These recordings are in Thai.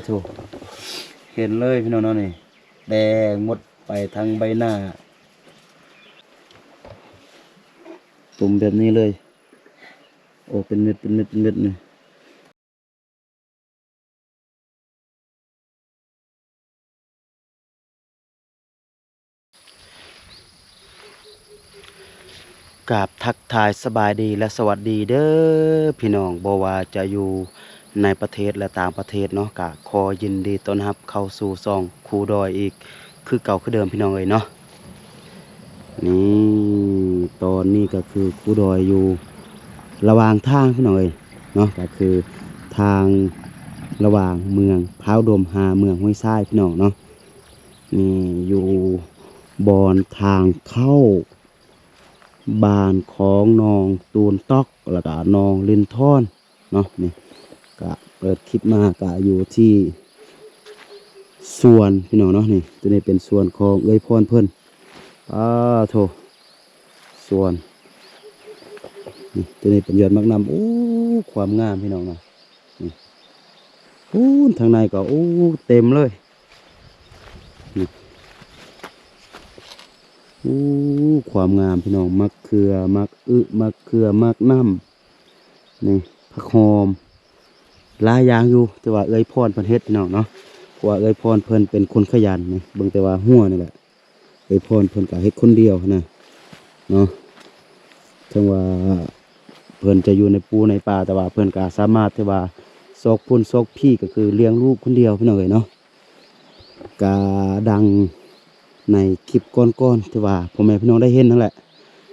ถูกเห็นเลยพี่น้องเนาะนี่แดงหมดไปทั้งใบหน้าตุ่มแบบนี้เลยโอ้เป็นเม็ดเป็นเม็ดเป็นเม็ดนี่กราบทักทายสบายดีและสวัสดีเด้อพี่น้องบ่ว่าจะอยู่ในประเทศและต่างประเทศเนาะกะขอยินดีต้อนรับเข้าสู่ซ่องครูดอยอีกคือเก่าคือเดิมพี่น้องเอ้ยเนาะนี่ตอนนี้ก็คือครูดอยอยู่ระหว่างทางพี่น้องเอ้ยเนาะก็คือทางระหว่างเมืองพร้าวดมหาเมืองห้วยทรายพี่น้องเนาะนี่อยู่บอนทางเข้าบ้านของน้องตูนต๊อกแล้วก็น้องลินทอนเนาะนี่ก็เปิดคลิปมากะอยู่ที่สวนพี่น้องเนาะนี่ตัวนี้เป็นสวนของเอ้ยพรเพิ่นโถสวนนี่ตัวนี้เป็นยอดมักนำโอ้ความงามพี่น้องเนาะนี่โอ้ทางในก็โอ้เต็มเลยนี่โอ้ความงามพี่น้องมักเขือมักมักเขือมักน้ำนี่ผักหอมหลายอย่างอยู่แต่ว่าเอ้ยพรเพิ่นเฮ็ดพี่น้องเนาะเพราะว่าเอ้ยพรเพิ่นเป็นคนขยันนี่เบิ่งแต่ว่าหัวนี่แหละเอ้ยพรเพิ่นก็เฮ็ดคนเดียวนะเนาะถึงว่าเพิ่นจะอยู่ในปูในป่าแต่ว่าเพิ่นก็สามารถที่ว่าซอกพุ่นซอกพี่ก็คือเลี้ยงลูกคนเดียวพี่น้องเอ้ยเนาะก็ดังในคลิปก่อนๆที่ว่าพ่อแม่พี่น้องได้เห็นนั่นแหละ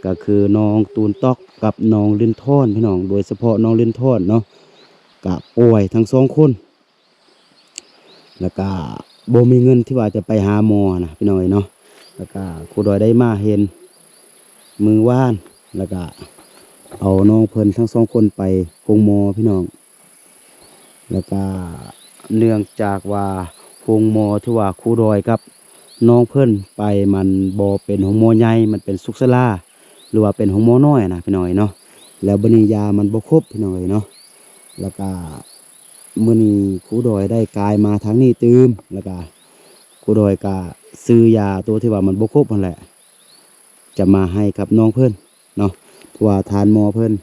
ก็คือน้องตูนต๊อกกับน้องลินทอนพี่น้องโดยเฉพาะน้องลินทอนเนาะก็ป่วยทั้งสองคนแล้วก็บ่มีเงินที่ว่าจะไปหาหมอนะพี่น้องเอ้ยเนาะแล้วก็ครูดอยได้มาเห็นมือว่านแล้วก็เอาน้องเพิ่นทั้งสองคนไปโรงหมอพี่น้องแล้วก็เนื่องจากว่าโรงหมอที่ว่าครูดอยกับน้องเพิ่นไปมันบ่เป็นโรงหมอใหญ่มันเป็นสุขศาลาหรือว่าเป็นโรงหมอน้อยนะพี่น้องเนาะแล้วบัดนี้ยามันบ่ครบพี่น้องเนาะแล้วก็มื้อนี้ครูดอยได้กลายมาทางนี้ตื่มแล้วก็ครูดอยก็ซื้อยาตัวที่ว่ามันบ่ครบนั่นแหละจะมาให้กับน้องเพิ่นเนาะเพราะว่าทานหมอเพิ่น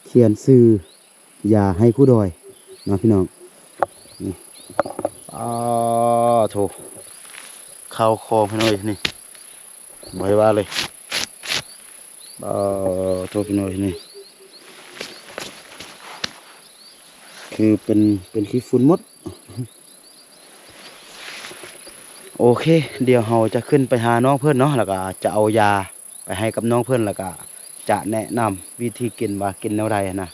เขียนซื้อยาให้ครูดอยเนาะพี่น้องนี่โถเข้าคอพี่น้อยนี่บ่ได้ว่าเลยโถพี่น้อยนี่คือเป็นขี้ฝุ่นหมดโอเคเดี๋ยวเราจะขึ้นไปหาน้องเพื่อนเนาะแล้วก็จะเอายาไปให้กับน้องเพื่อนแล้วก็จะแนะนำวิธีกินว่ากินแนวใดนะ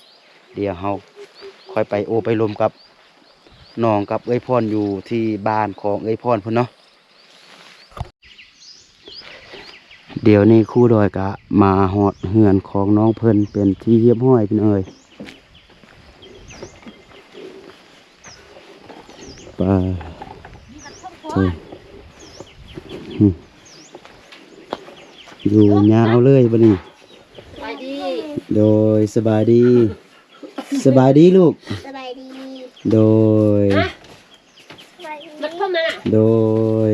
เดี๋ยวเราค่อยไปโอไปรวมกับน้องกับเอ้ยพรอยู่ที่บ้านของเอ้ยพรเพื่อนเนาะเดี๋ยวนี้ครู่ดอยกะมาหอดเหือนของน้องเพื่อนเป็นที่เรียบร้อยพี่น้อยปลาเธออยู่ยาวเลยบัดนี้โดยสบายดีสบายดีลูกสบายดีโดยโดย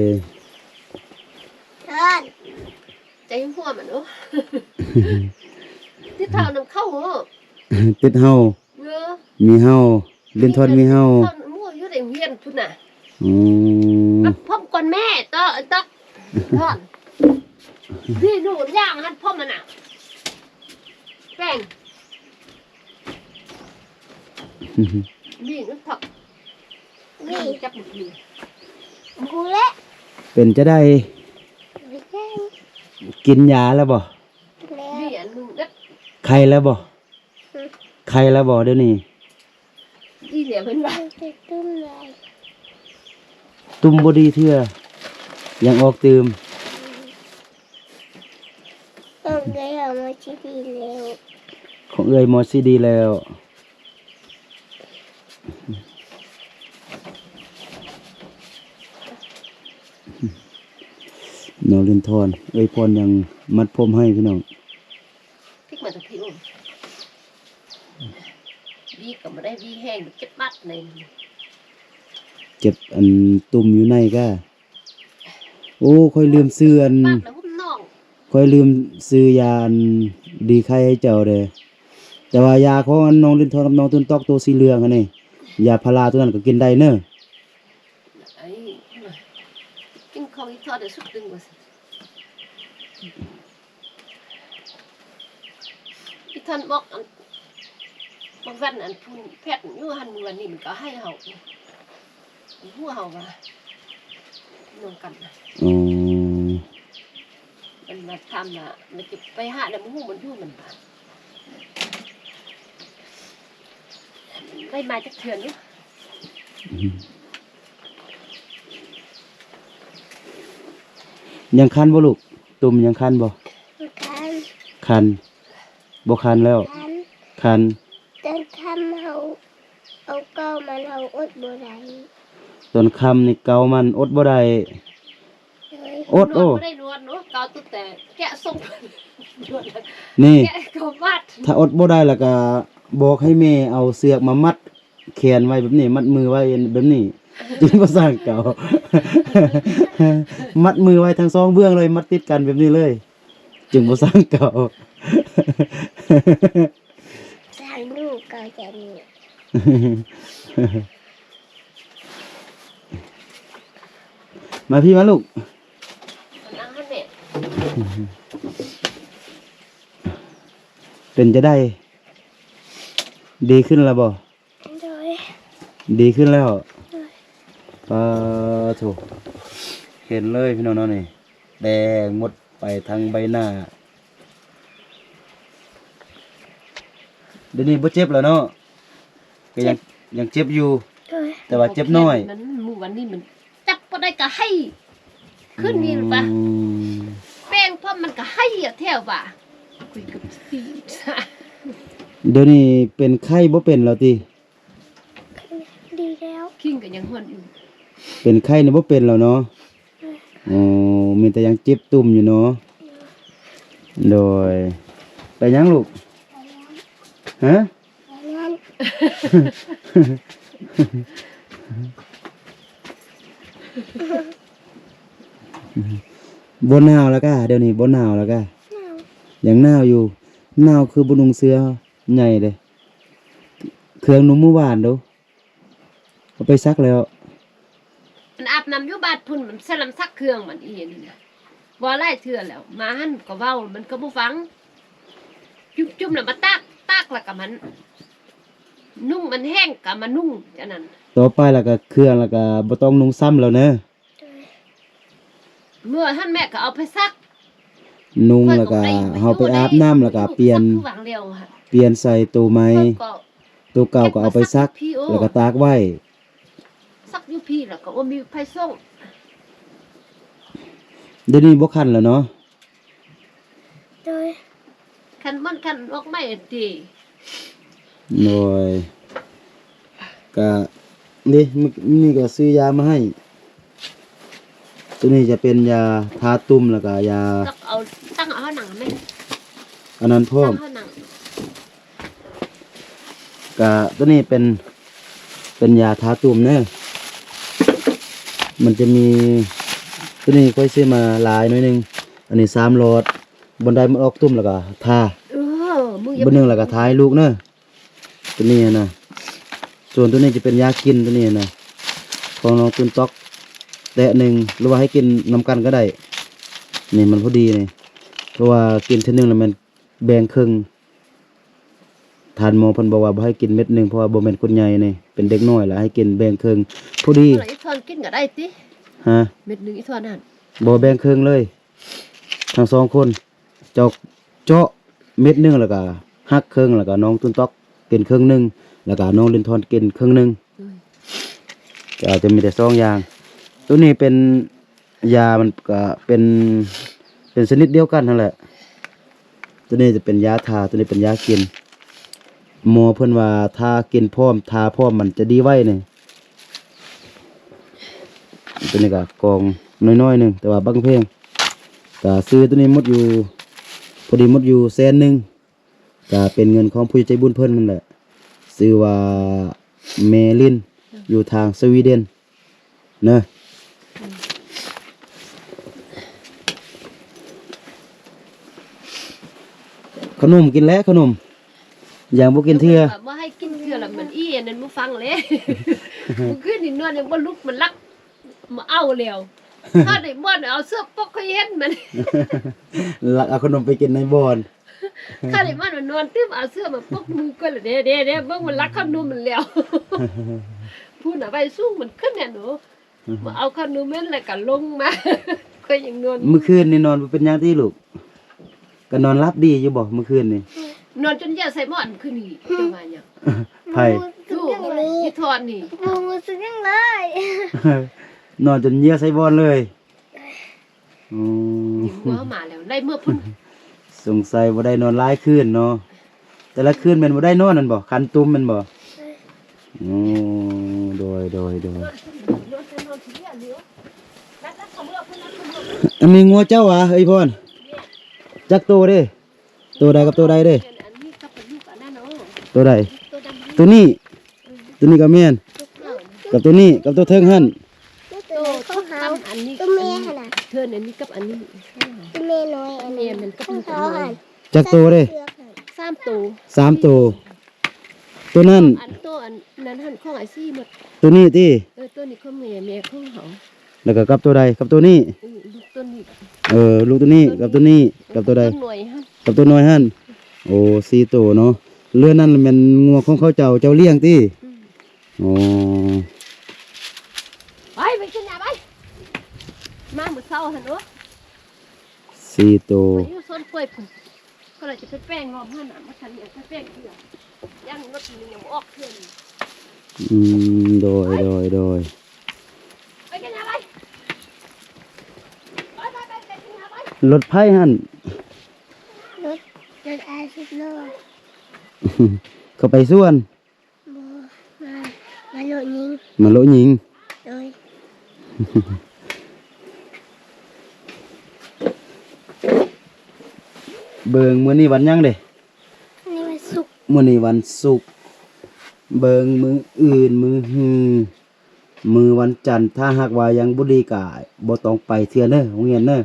ใจหัวมันเนาะติดเท้าน้ำเข้าเหรอติดเฮามีเฮาเล่นทอนมีเฮามั่วอยู่ในเวียนพุ่นน่ะพ่อมก่อนแม่ต๊อกทอดพี่หนูย่างหันพ่อมันอ่ะแป้งนี่นึกผักนี่จับหมูกูเละเป็นจะได้กินยาแล้วบ่ใครแล้วบ่ใครแล้วบ่เดี๋ยวนี้ที่เหลือเป็นไรตุ้มบดีเถื่อยังออกตืมของเอ้ยมอซีดีแล้วของเอ้ยมอซีดีแล้วน้องลินทอนเอ้ยพรยังมัดผมให้พี่น้องพริกมาจากพี่อุ้มวีก็ไม่ได้วีแห้งเจ็บบัดเลยเ จ็บอันตุ่มอยู่ในก็โอ้ค่อยลืมซื้ออัน ปากแล้วพุ่มน้อง ค่อยลืมซื้อยาอันดีไข้ให้เจ้าเด้แต่ว่ายาของอันน้องลิ้นทองกับน้องตุนตอกตัวสีเหลืองอันนี้ยาพาราตัวนั้นก็กินได้เน้อ ไอ้กินของอีทอดเดี๋ยวสุดดึงว่าสิอีท่านบอกอันบางวันอันพูนแพทย์อยู่หันมือนี่มันก็ให้เฮาหัวเฮาว่าน้องกันนะ อ๋อ มันมาทำน่ะมันจะไปหาแล้วมันหูมันอยู่มันมาได้มาจากเถื่อนอยู่ ยังคันบ่ลูกตุ่มยังคันบ่ คัน คันบ่คันแล้ว คัน คัน จนทำเอาเก้ามันเอาอดบ่ได้ ตอนค่ำนี่เกามันอดบ่ได้ เลย อดโอ้ นวดไม่ได้นวดเนาะเกาตุ๊แต่แกะส่งนวดแล้ว นี่ แกะเกาวัด ถ้าอดบ่ได้แล้วก็บอกให้แม่เอาเสือกมามัดแขนไว้แบบนี้มัดมือไว้แบบนี้ จึงบ่สร้างเก่า มัดมือไว้ทั้งสองเบื้องเลยมัดติดกันแบบนี้เลย จึงบ่สร้างเก่า สร้างลูกก็จะมี มาพี่มาลูก นั่งให้แม่ เป็นจะได้ ดีขึ้นแล้วบ่ โดย ดีขึ้นแล้วโถเห็นเลยพี่น้องเนาะนี่แดงหมดไปทั้งใบหน้าเดี๋ยวนี้บ่เจ็บแล้วเนาะก็ยังเจ็บอยู่ โดย แต่ว่าเจ็บน้อย มันหมู่วันนี้มันจับบ่ได้ก็ให้ขึ้นนี่มันปะ อืม แป้งพ่อมันก็ให้อะแถวว่ะคุยกับสี เดี๋ยวนี้เป็นไข้บ่เป็นแล้วติ ดีแล้ว คิงก็ยังหวนอยู่ เป็นไข้นี่บ่เป็นแล้วเนาะอ๋อมีแต่ยังเจ็บตุ่มอยู่เนาะโดยไปยังลูกฮะ งั้น บ่หนาวแล้วก็เดี๋ยวนี้บ่หนาวแล้วก็ หนาว ยังหนาวอยู่หนาวคือบ่นุ่งเสื้อใหญ่เด้เครื่องนุ่มเมื่อวานเด้อเอาไปซักแล้ว มันอาบน้ำอยู่บ้านพุ่นมันสลัมซักเครื่องมันอีเห็นนี่นะบ่ไล่เทื่อแล้วมาหันก็เว้ามันก็บ่ฟังจุ่มๆน่ะมาตากแล้วก็มัน นุ่งมันแห้งก็มานุ่งจังนั้น ต่อไปแล้วก็เครื่องแล้วก็บ่ต้องนุ่งซ้ำแล้วเนอะ เมื่อท่านแม่ก็เอาไปซัก นุ่งแล้วก็เฮาไปอาบน้ำแล้วก็เปลี่ยน ซักคือวางเดียวค่ะ เปลี่ยนใส่ตัวใหม่ เพิ่นก็ ตัวเก่าก็เอาไปซัก แล้วก็ตากไว้ ซักอยู่พี่แล้วก็ว่ามีไผส่ง เดี๋ยวนี้บ่คันแล้วเนาะ โดย คันมันคันออกไม่ดี หน่อยก็นี่นี่ก็ซื้อยามาให้ ตัวนี้จะเป็นยาทาตุ่มแล้วก็ยา ตั้งเอาหนังไหม อันนั้นพร้อ ตั้ ม งเอาหนัง ก็ตัวนี้เป็นยาทาตุ่มเนอะมันจะมีตัวนี้ค่อยซื้อมาหลายหน่อยหนึงอันนี้3หลอดบนไดมันออกตุ่มแล้วก็ทา มึง บนหนึงแล้วก็ทาให้ลูกเนอะตัวนี้นะส่วนตัวนี้จะเป็นยากินตัวนี้นะของน้องตุนตอกแตะหนึ่งหรือว่าให้กินนำกันก็ได้นี่มันพอดีนี่เพราะว่ากินเท่านึงแล้วมันแบ่งครึ่งทานหมอเพิ่นบอกว่าบ่ให้กินเม็ดหนึงเพราะว่าบ่แม่นคนใหญ่นี่เป็นเด็กน้อยแล้วให้กินแบ่งครึ่งพอดี อะไรอีทอนกินก็ได้ติ ฮะ เม็ดหนึงอีทอนนั่น บ่แบ่งครึ่งเลย ทั้งสองคนเจาะเม็ดหนึงแล้วก็หักครึ่งแล้วก็น้องตุนตอกกินครึ่งหนึงแล้วก็น้องลินทอนกินครึ่งหนึงก็อาจจะมีแต่สองอย่าง ตัวนี้เป็นยามันก็เป็นชนิดเดียวกันนั่นแหละ ตัวนี้จะเป็นยาทาตัวนี้เป็นยากินหมอเพิ่นว่าทากินพร้อมทาพร้อมมันจะดีไว้นี่ตัวนี้ก็กองน้อยๆหนึงแต่ว่าบางเพลงก็ซื้อตัวนี้หมดอยู่พอดีหมดอยู่100,000ก็เป็นเงินของผู้ใจบุญเพิ่นนั่นแหละซื้อว่าเมลินอยู่ทางสวีเดน เนอะขนมกินแล้วขนมอย่างบ่กินเทื่อ บ่ให้กินเทื่อละมันอีอันนั้นบ่ฟังเลย มื้อคืนนี่นอนยังบ่ลุกมันลักมาเอาแล้วถ้าได้บ่อนเอาเสื้อปกให้เห็นมัน ลักเอาขนมไปกินในบ่อน ถ้าได้บ่อนมันนอนตึมเอาเสื้อมาปกมือก็ละเด้เบิ่งมันลักขนมมันแล้ว พูดน่ะไปสู้มันขึ้นเนี่ยหนูมาเอาขนมมันแล้วก็ลงมา ก็ยังนอน เมื่อคืนนี่นอนบ่เป็นหยังที่ลูกก็นอนรับดีอยู่บ่เมื่อคืนนี่ นอนจนยาใส่หมอนขึ้นนี่จังว่าหยัง ไผ ถูกที่ทอดนี่ บูรู้สึกยังเลย นอนจนเหยียใส่บ่อนเลยอ๋อ นี่หัวเอามาแล้วได้เมื่อพุ่น สงสัยบ่ได้นอนหลายคืนเนาะแต่ละคืนแม่นบ่ได้นอนนั่นบ่คันตุ้มแม่นบ่อ๋อโดย นอนนอนทีเดียวเดียวแล้วเขาเมื่อพุ่นแล้วเขาเมื่อ อันนี้งัวเจ้าหวะเอ้ยพ่อนจักโตเด้ตัวใดกับตัวใดเด้ อันนี้ก็เป็นลูกอันนั้นเนาะ ตัวใด ตัวดำ ตัวนี้ตัวนี้ก็แม่น ตัวเก่า กับตัวนี้กับตัวเทิงหั่น ตัวเขาหา อันนี้ ตัวเมียขนาด เธออันนี้กับอันนี้ ตัวเมียน้อยอัน เมี นี้ ยมันก็ เขา เป็น เขาหัน จักโตเด้ เชือกหัน 3ตัว สามตัวตัวนั้น อันตัวอันนั้นหันของไอ้ซี่หมด ตัวนี้ติ ตัวนี้ของแม่ของเขา แล้วก็กับตัวใดกับตัวนี้ ลูกตัวนี้ ลูกตัวนี้กับตัวนี้กับตัวใด หน่วยฮะ กับตัวน้อยหั่นโอ้สี่ตัวเนาะเรือนั้นแม่นงัวของเขาเจ้าเลี้ยงติอ๋อ ไปกินยาไปมามื้อเช้าหั่นเนาะ สี่ตัว ไปอยู่โซนกล้วยพุ่นก็เลยจะไปแป้งรอบหั่นน่ะมาทันเนี่ยไปแป้งเถื่อยังรถนี่ยังบ่ออกเถื่อน โดย ไปกินยาไปไปกินยาไป รถไผ่หั่น รถรถอาชิบโล เขาไปส่วน บูมาโลยิง มาโลยิง โดย เบิ่งมื้อนี้วันหยังเด้ นี่มันสุก มื้อนี้วันศุกร์เบิ่งมื้ออื่นมื้อมือวันจันทร์ถ้าหากว่ายังบ่ดีก็บ่ต้องไปเทื่อเด้อโรงเรียนเด้อ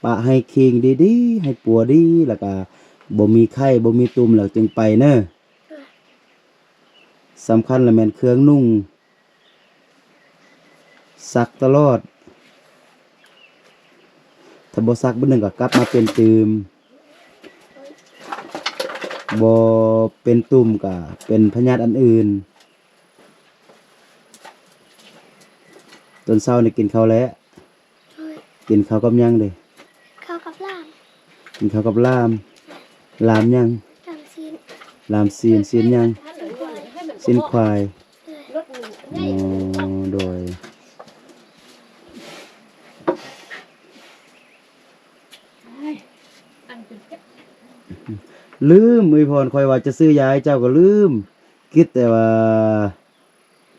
ปะให้คิงดีๆให้ปัวดีแล้วก็บ่มีไข้บ่มีตุ่มแล้วจึงไปเด้อสำคัญแล้วแม่นเครื่องนุ่งซักตลอดถ้าบ่ซักมื้อหนึงก็กลับมาเป็นตืมบ่เป็นตุ่มก็เป็นพยาธิอันอื่นตอนเช้านี่กินข้าวแล้ว โดย กินข้าวกับหยังเด้ เข้ากับล่าม กินข้าวกับลามหยัง ทำซีน ลามซีนหยังซีนควาย รถนี่ อ๋อโดย อันเป็นเจ็บ ลืมอวยพรคอยว่าจะซื้อยาให้เจ้าก็ลืมคิดแต่ว่า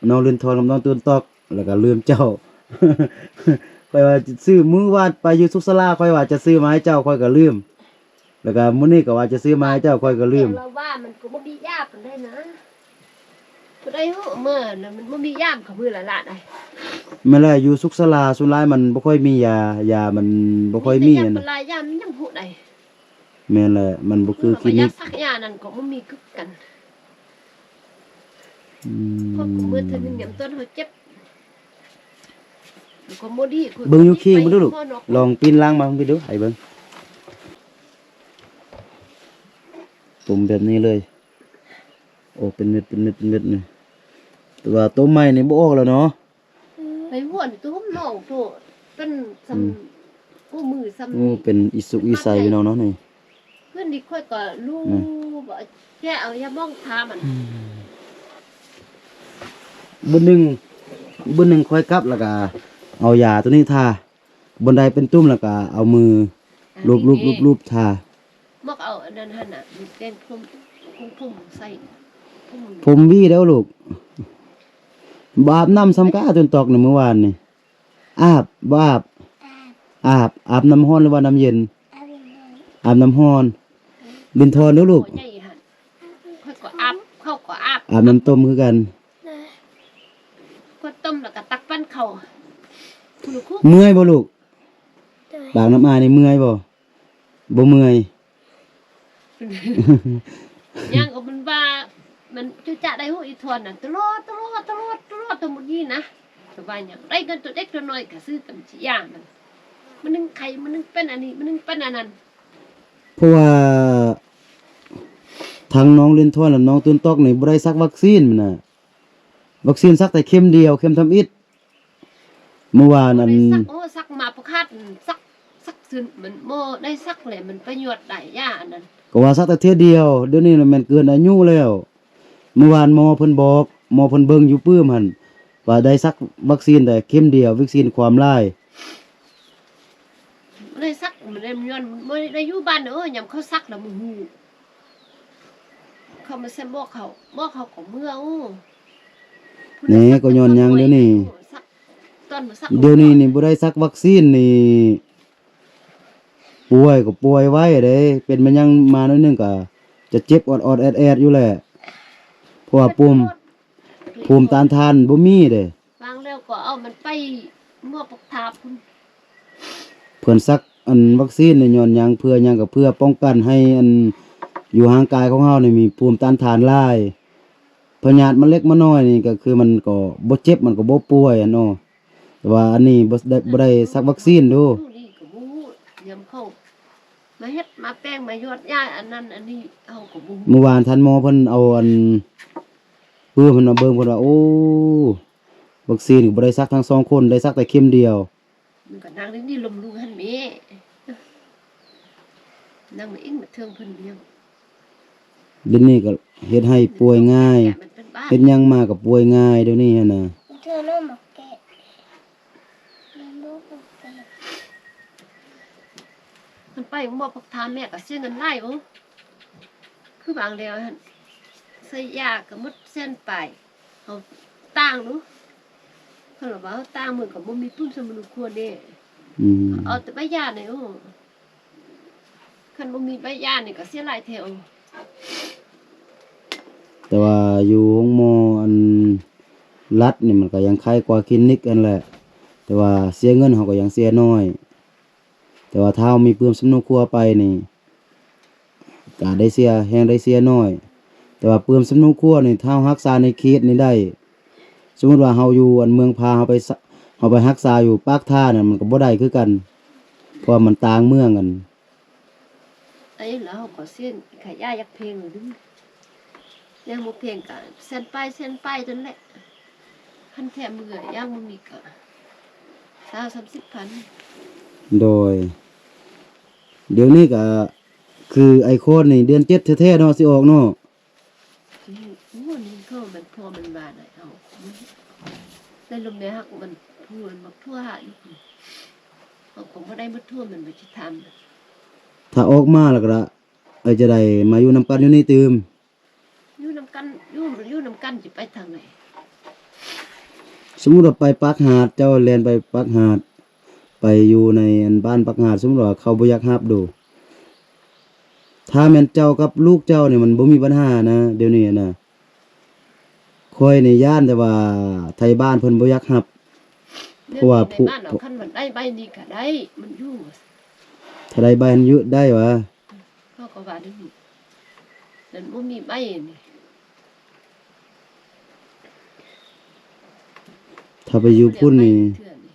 น้องเรือนทองกับน้องตูนตอกแล้วก็ลืมเจ้า คอยว่าจะซื้อมื้อวาดไปอยู่สุขศาลาคอยว่าจะซื้อมาให้เจ้าคอยก็ลืมแล้วก็มื้อนี้ก็ว่าจะซื้อมาให้เจ้าคอยก็ลืม เราว่ามันก็บ่มียามกันได้นะบ่ได้ฮู้เมื่อน่ะมันบ่มียามกับมือละลาดได้ แม่นแหละอยู่สุขศาลาส่วนหลายมันบ่ค่อยมียามันบ่ค่อยมี แต่ยาม อะ ป นะ ลายยามมันยังฮู้ได้ แม่นแหละมันบ่คือคลินิ ยาก สักยานั่นก็บ่มีคือกัน อื เพราะมือเธอนึงยามต้นเขาเจ็บมันก็บ่ดีคือ เบิ่งอยู่คิงบ่ดูลูกลองปีนล่างมาไปดูให้เบิ่งตุ่มแบบนี้เลย โอ้เป็นเม็ดนี่แต่ว่าต้มใหม่นี่บ่ออกแล้วเนาะ ไปหัวนี่ตุ้มน้องโตเป็นซ้ำกูมือซ้ำ โอ้เป็นอิสุกอิสัยพี่น้องเนาะนี่ เพิ่นนี่ค่อยก็รู้บ่แค่เอายามองทามัน บนหนึ่งค่อยกลับแล้วก็เอายาตัวนี้ทาบนใดเป็นตุ่มแล้วก็เอามือรูปทา มักเอาอันนั้นหั่นน่ะมีแกงพุ่มใส่พุ่ม ผมวี่แล้วลูกบอาบน้ำซ้ำกาจนตอกในเมื่อวานนี่อาบบ่อาบน้ำร้อนหรือว่าน้ำเย็น อาวินเลย อาบน้ำร้อนลินทอนเด้อลูก ใหญ่หั่นค่อยก็อาบเข้าก็อาบ อาบน้ำต้มคือกัน เลย ก็ต้ม แล้วก็ตักปั้นเข้าคุณครู เมื่อยบ่ลูก โดย ปากน้ำอายนี่เมื่อยบ่บ่เมื่อย ย่างก็มันว่ามันจุจะได้หูอีทวนน่ะตลอดทั้งหมดนี้นะสบายอย่างได้เงินตัวเล็กตัวน้อยก็ซื้อกันสิอย่างมันนึงไข่มันนึงเป็นอันนี้มันนึงเป็นอันนั้น เพราะว่าทางน้องเล่นทวนและน้องตุนตอกนี่บ่ได้ซักวัคซีนมันน่ะวัคซีนซักแต่เข็มเดียวเข็มทำอิฐเมื่อวานอัน ซักมาประคาดซักซึนมันโมได้ซักเลยมันประโยชน์ได้ย่าอันนั้น ก็ว่าซักแต่เทื่อเดียวเดี๋ยวนี้น่ะแม่นเกินอายุแล้วเมื่อวานหมอเพิ่นบอกหมอเพิ่นเบิ่งอยู่ปื้มหั่นว่าได้ซักวัคซีนแต่เข็มเดียววัคซีนความร้าย มันได้ซักมันได้ย้อนมันได้อยู่บ้านยามเขาซักแล้วมึงฮู้เขามาเซ็นบอกเขาของเมื่อนี่ก็ย้อนหยังเดี๋ยวนี้ ซักตอนมาซัก เดี๋ยวนี้นี่บ่ได้ซักวัคซีนนี่ป่วยก็ป่วยไว้เด้เป็นมันยังมาหน่อยหนึงก็จะเจ็บออดๆแอดๆอยู่แหละเพราะว่าภูมิต้านทานบ่มีเด้ วางแล้วก็เอามันไปเมื่อปกทาพุ่น เพิ่นซักอันวัคซีนนี่ย้อนหยังเพื่อหยังก็เพื่อป้องกันให้อันอยู่ห่างกายของเฮานี่มีภูมิต้านทานหลายพยาธิมันเล็กมันน้อยนี่ก็คือมันก็บ่เจ็บมันก็บ่ป่วยอะเนาะแต่ว่าอันนี้บ่ได้ซักวัคซีนดู นี่ก็บ่ฮู้เดี๋ยวเข้ามาเฮ็ดมาแป้งมายอดย่าอันนั้นอันนี้เอาก็บ่ฮู้ เมื่อวานท่านหมอเพิ่นเอาอันเพิ่นมาเบิ่งเพิ่นว่าโอ้วัคซีนก็บ่ได้ซักทั้งสองคนได้ซักแต่เข็มเดียว มันก็นางนี่ลมลุงหั่นแม่นางมาอิงมาเทิงเพิ่นเดียว เดี๋ยวนี้ก็เฮ็ดให้ป่วยง่าย แกะมันเป็นบ้า เฮ็ดหยังมาก็ป่วยง่ายเดี๋ยวนี้หันน่ะ เธอน้องมาแกะน้องมาแกะ มันไปบ่พักทานแม่ก็เสียเงินหลายคือบางแล้วหั่นใส่ยาก็หมดเส้นไปเอาต่างดูเพิ่นว่าเอาต่างมือก็บ่มีทุนสมนุควรเด้ อืม เอาแต่ใบหญ้านี่คันบ่มีใบหญ้านี่ก็เสียหลายแถว แต่ว่าอยู่โรงหมออันรัฐนี่มันก็ยังคล้ายกว่าคลินิกอันแหละ แต่ว่าเสียเงินเขาก็ยังเสียน้อย แต่ว่าถ้าเรามีเพิ่มสำนุครัวไปนี่ก็ได้เสียแฮงได้เสียน้อย แต่ว่าเพิ่มสำนุครัวนี่ถ้าเรารักษาในเขตนี่ได้ สมมุติว่าเราอยู่อันเมืองพาเราไปรักษาอยู่ปากท่าน่ะมันก็บ่ได้คือกัน เพราะว่ามันต่างเมืองกัน ไอ้แล้วก็เสียนขายยายักเพลงเลยดึงยังบ่เพลงก็เส้นไปจนแหละคันแท้มือย่างบ่มีก็20-30,000 โดย เดี๋ยวนี้ก็คือไอโคนนี่เดือน7แท้ๆเนาะสิออกเนาะ โอ้นี่ก็มันพอมันมาได้เอาในลมในฮักมันพูนบักทั่วหาอยู่เอาของบ่ได้บ่ทั่วมันบ่สิทำ ถ้าออกมาแล้วก็ละจะได้มาอยู่นำกันอยู่นี่ตืม อยู่นำกันสิไปทางไหน สมมุติว่าไปปักหาดเจ้าแล่นไปปักหาด ไปอยู่ในอันบ้านปักหาดสมมุติว่าเขาบ่อยากรับดู ถ้าแม่นเจ้ากับลูกเจ้านี่มันบ่มีปัญหานะเดี๋ยวนี้นะค่อยนี่ย่านแต่ว่าไทบ้านเพิ่นบ่อยากรับ เพราะว่าผู้ ในบ้านเอาคันมันได้ใบนี้ก็ได้มันอยู่ ถ้าได้ใบอันยุได้วะ เขาก็ว่าได้นี่นั่นบ่มีใบนี่ ถ้าไปอยู่พุ่นนี่ เทื่อนี่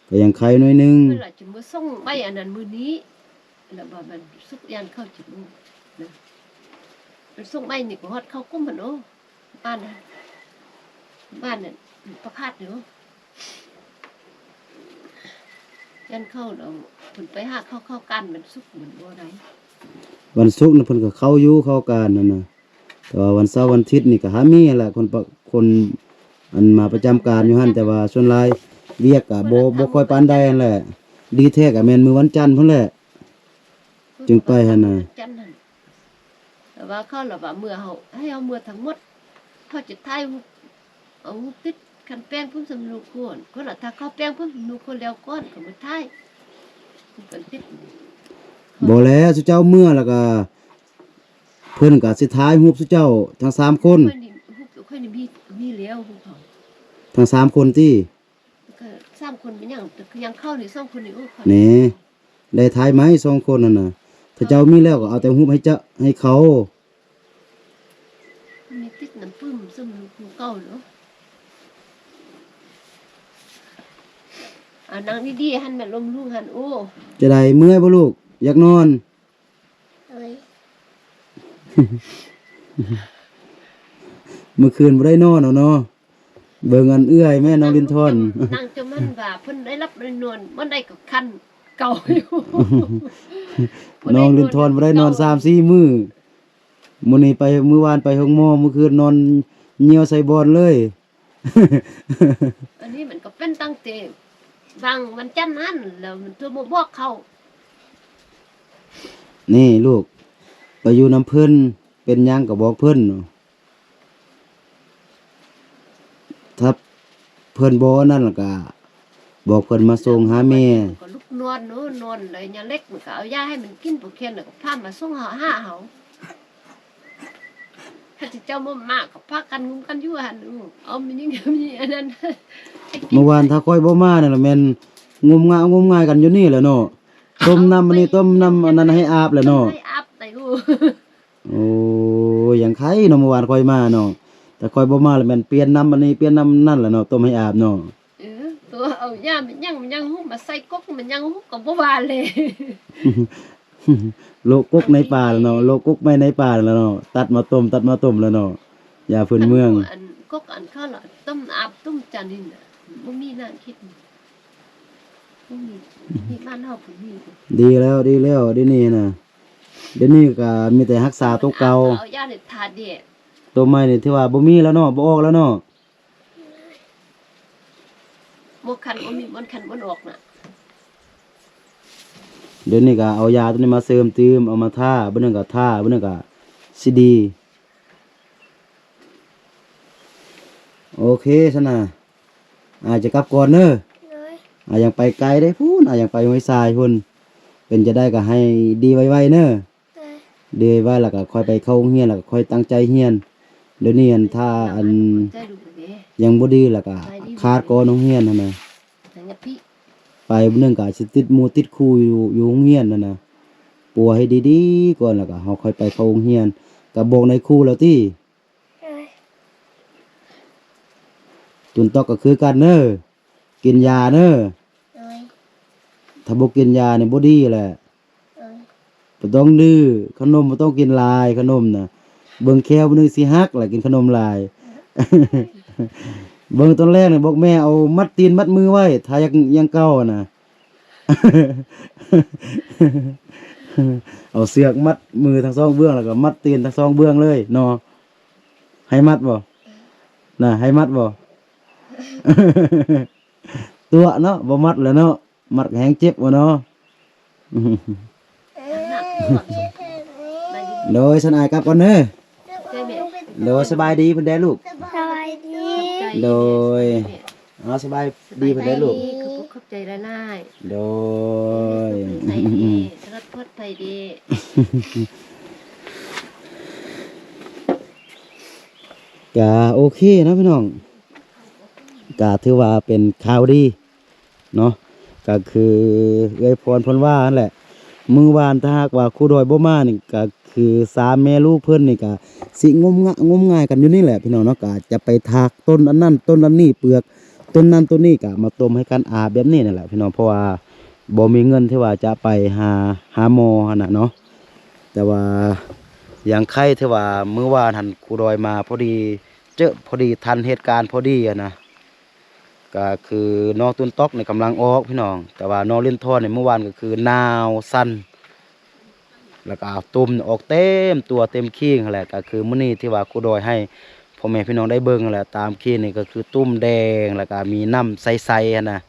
ก็ยังไขหน่อยนึง เพิ่นล่ะจะมาส่งใบอันนั้นมื้อนี้แล้วว่ามันสุกยานเข้าจิตลูกนะมันส่งใบนี่ก็ฮอดเข้ากุ้มหั่นเนาะบ้านนั่นประคาดเนาะยันเข้าเราเพิ่นไปหาเข้ากันมันสุกเหมือนบ่ได้ วันศุกร์น่ะเพิ่นก็เข้าอยู่เข้าการนั่นน่ะแต่ว่าวันเสาร์วันอาทิตย์นี่ก็หามีแหละคนอันมาประจำการอยู่หั่นแต่ว่าส่วนหลายเวียกก็บ่ค่อยปานใดนั่นแหละ ดีแท้ก็แม่นมื้อวันจันทร์พุ่นแหละ จึงไปหั่นน่ะ จันทร์แต่ว่าเขาล่ะว่าเมื่อเฮาให้เอาเมื่อทั้งหมดเขาจะถ่ายรูปเอารูปติดคันแป้งเพิ่นสำนูก่อนก็ล่ะถ้าเขาแป้งเพิ่นสำนูคนแล้วก่อนก็บ่ถ่ายมันก็ติด บ่แล้วสุเจ้าเมื่อแล้วก็เพิ่นก็สิท้ายรูปสุเจ้าทั้ง3คน ค่อยนี่มีแล้วฮู้เขา ทั้งสามคนที่ ก็3คนเป็นหยังแต่คือยังเข้านี่2คนนี่โอ้เขา นี่ได้ทายไหม2คนนั่นน่ะถ้าเจ้ามีแล้วก็เอาแต่ฮูบให้ให้เขา มีติดน้ำปึ้มซึมลูกเก่าเนาะนั่งดีๆหันแม่ลมลูกหันโอ้ จะได้เมื่อยบ่ลูกอยากนอน เอ้ย เมื่อคืนบ่ได้นอนเอาเนาะเบิ่งอันเอื้อยแม่น้องลินทอน นั่งจะมันว่าเพิ่นได้รับได้นวลมันได้กับคันเก่าอยู่ น้องลินทอนบ่ได้นอน 3-4 มื้อมื้อนี้ไปมื้อวานไปห้องหมอมื้อคืนนอนเหี่ยวใส่บอนเลย อันนี้มันก็เป็นตั้งแต่บางวันจันทร์นั้นแล้วมันตัวบ่บอกเขา นี่ลูกไปอยู่น้ำเพิ่นเป็นหยังก็บอกเพิ่นเนาะถ้าเพิ่นบ่นั่นล่ะก็บอกเพิ่นมาส่งหาแม่ มันก็ลุกนอนเนาะนอนเลยยาเล็กมันก็เอายาให้มันกินพวกเคียนแล้วก็พามาส่งหาเฮาถ้าสิเจ้าบ่มากก็พากันงุมกันอยู่หั่นเอามีนี่ก็มีอันนั้น เมื่อวานถ้าค่อยบ่มานั่นล่ะแม่นงมงายกันอยู่นี่แหละเนาะต้มน้ำอันนี้ต้มน้ำอันนั้นให้อาบแหละเนาะ ให้อาบได้อู้ โอ้ยยังไข่เนาะเมื่อวานค่อยมาเนาะแต่ค่อยบ่มาแล้วแม่นเปลี่ยนน้ำอันนี้เปลี่ยนน้ำนั่นแหละเนาะต้มให้อาบเนาะ ตัวเอายามันยังหุบมาใส่ก๊กมันยังหุบก็บ่ว่าเลย โลกกุ๊กในป่าแล้วเนาะโลกกุ๊กไม่ในป่าแล้วเนาะตัดมาต้มแล้วเนาะยาพื้นเมือง อันก๊กอันเข้าละต้มอาบต้มจานนี่น่ะบ่มีนั่นคิดบ่มีที่บ้านเฮาพุ่นมี ดีแล้วเดี๋ยวนี้น่ะเดี๋ยวนี้ก็มีแต่รักษาตัวเก่า เอายาเนี่ยทาเดะ ตัวใหม่นี่ที่ว่าบ่มีแล้วเนาะบ่ออกแล้วเนาะ บ่คันบ่มีบ่คันบ่ออกน่ะ เดี๋ยวนี้ก็เอายาตัวนี้มาเสริมเติมเอามาทาบ่นึงก็ทาบ่นึงก็สิดีโอเคซั่นน่ะอาจจะกลับก่อนเด้อ เลย ยังไปไกลได้พูนยังไปห้วยทรายพุ่นเป็นจะได้ก็ให้ดีไวๆเด้อ เลย ดีไว้แล้วก็ค่อยไปเข้าโรงเรียนแล้วก็ค่อยตั้งใจเรียนเดี๋ยวนี้อันถ้าอัน ใจดูเด้ ยังบ่ดีแล้วก็ขาดก่อนโรงเรียนนั่นน่ะ นั่นน่ะพี่ ไปเนื่องก็สิติดหมู่ติดครูอยู่โรงเรียนนั่นน่ะปัวให้ดีๆก่อนแล้วก็เฮาค่อยไปเข้าโรงเรียนก็บอกในครูแล้วติ เลย ตุนตอกก็คือกันเด้อกินยาเด้อ เลย ถ้าบ่กินยานี่บ่ดีแหละ เลย บ่ต้องดื้อขนมบ่ต้องกินหลายขนมน่ะเบิ่งแควบ่นึงสิฮักแหละกินขนมหลาย เบิ่งตอนแรกนี่บอกแม่เอามัดตีนมัดมือไว้ถ้ายังเก่าอะน่ะ เอาเสือกมัดมือทั้งสองเบื้องแล้วก็มัดตีนทั้งสองเบื้องเลยเนาะให้มัดบ่น่ะให้มัดบ่ ตัวเนาะบ่มัดแล้วเนาะมัดก็แฮงเจ็บบ่เนาะ โดยสนายกลับก่อนเด้อโดยสบายดีเพิ่นได้ลูก สบายดี โดย อ๋อสบายดีเพิ่นได้ลูก คือพวกเข้าใจหลาย โดย ๆใส่ดีรัดพดไทยดี ก็โอเคนะพี่น้องก็ถือว่าเป็นข่าวดีเนาะก็คือเอ้ยพรเพิ่นว่านั่นแหละมื้อวานถ้าหากว่าครูดอยบ่มานี่ก็คือสามแม่ลูกเพิ่นนี่ก็สิงมงายกันอยู่นี่แหละพี่น้องเนาะก็จะไปถากต้นอันนั้นต้นอันนี้เปลือกต้นนั้นต้นนี้ก็มาต้มให้กันอาบแบบนี้นั่นแหละพี่น้องเพราะว่าบ่มีเงินที่ว่าจะไปหาหมอหั่นน่ะเนาะแต่ว่าอย่างไข้ที่ว่ามื้อวานหั่นครูดอยมาพอดีพอดีทันเหตุการณ์พอดีอะนะก็คือน้องตุนตอกในกำลังออกพี่น้องแต่ว่าน้องเล่นทอดในเมื่อวานก็คือหนาวสั้นแล้วก็ตุ่มออกเต็มตัวเต็มขี้นั่นแหละก็คือมื้อนี้ที่ว่าครูดอยให้พ่อแม่พี่น้องได้เบิ่งนั่นแหละตามขี้นี่ก็คือตุ่มแดงแล้วก็มีน้ำใสๆหั่นนะ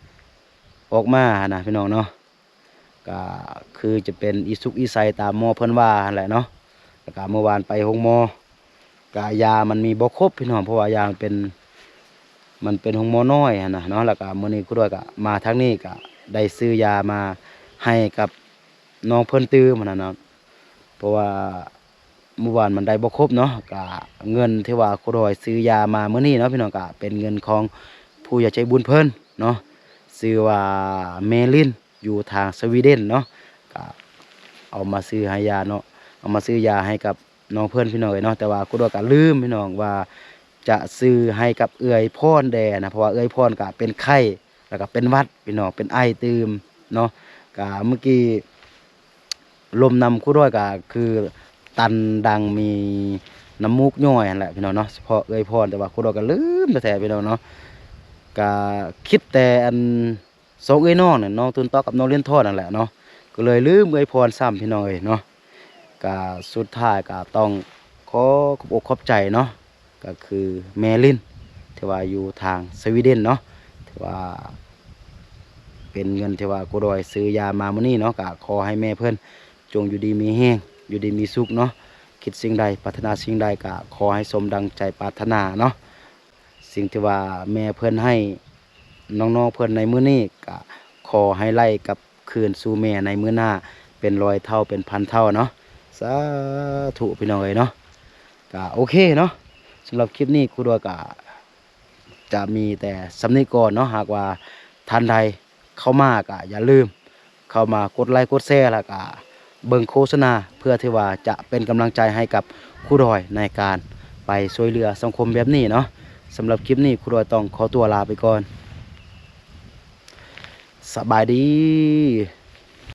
ออกมาหั่นนะพี่น้องเนาะก็คือจะเป็นอีสุกอีไซตามหมอเพิ่นว่าหั่นแหละเนาะแล้วก็เมื่อวานไปโรงหมอกายามันมีบ่ครบพี่น้องเพราะว่ายามันเป็นของหมอน้อยหั่นนะเนาะแล้วก็มื้อนี้ครูด้วยก็มาทางนี้ก็ได้ซื้อยามาให้กับน้องเพิ่นตื้อมันน่ะเนาะเพราะว่าเมื่อวานมันได้บ่ครบเนาะก็เงินที่ว่าครูด้วยซื้อยามามื้อนี้เนาะพี่น้องก็เป็นเงินของ ผู้ใหญ่ใจบุญเพิ่นเนาะชื่อว่าเมลินอยู่ทางสวีเดนเนาะก็เอามาซื้อให้ยาเนาะเอามาซื้อยาให้กับน้องเพิ่นพี่น้องเนาะแต่ว่ากูดอกก็ลืมพี่น้องว่าจะซื้อให้กับเอื้อยพรแดนะเพราะว่าเอื้อยพรก็เป็นไข้แล้วก็เป็นหวัดพี่น้องเป็นไอตืมเนาะก็เมื่อกี้ลมนำคู่ด้วยก็คือตันดังมีน้ำมูกย่อยนั่นแหละพี่น้องเนาะเฉพาะเอื้อยพรแต่ว่าคู่ด้วยก็ลืมแท้ๆพี่น้องเนาะก็คิดแต่อันสองเอื้อยน้องน่ะน้องตุนตอกกับน้องเลี้ยนทอดนั่นแหละเนาะก็เลยลืมเอื้อยพรซ้ำพี่น้องเอ้ยเนาะก็สุดท้ายก็ต้องขอขอบอกขอบใจเนาะก็คือแมลินที่ว่าอยู่ทางสวีเดนเนาะที่ว่าเป็นเงินที่ว่ากูดอยซื้อยามามื้อนี้เนาะก็ขอให้แม่เพิ่นจงอยู่ดีมีแห้งอยู่ดีมีสุขเนาะคิดสิ่งใดปรารถนาสิ่งใดก็ขอให้สมดังใจปรารถนาเนาะสิ่งที่ว่าแม่เพิ่นให้น้องๆเพิ่นในมื้อนี้ก็ขอให้ไล่กลับคืนสู่แม่ในมื้อหน้าเป็นร้อยเท่าเป็นพันเท่าเนาะสาธุพี่น้องเอ้ยเนาะก็โอเคเนาะสำหรับคลิปนี้ครูดอยก็จะมีแต่สำนึกก่อนเนาะหากว่าท่านใดเข้ามาก็อย่าลืมเข้ามากดไลค์กดแชร์แล้วก็เบิ่งโฆษณาเพื่อที่ว่าจะเป็นกำลังใจให้กับครูดอยในการไปช่วยเหลือสังคมแบบนี้เนาะสำหรับคลิปนี้ครูดอยต้องขอตัวลาไปก่อนสบายดี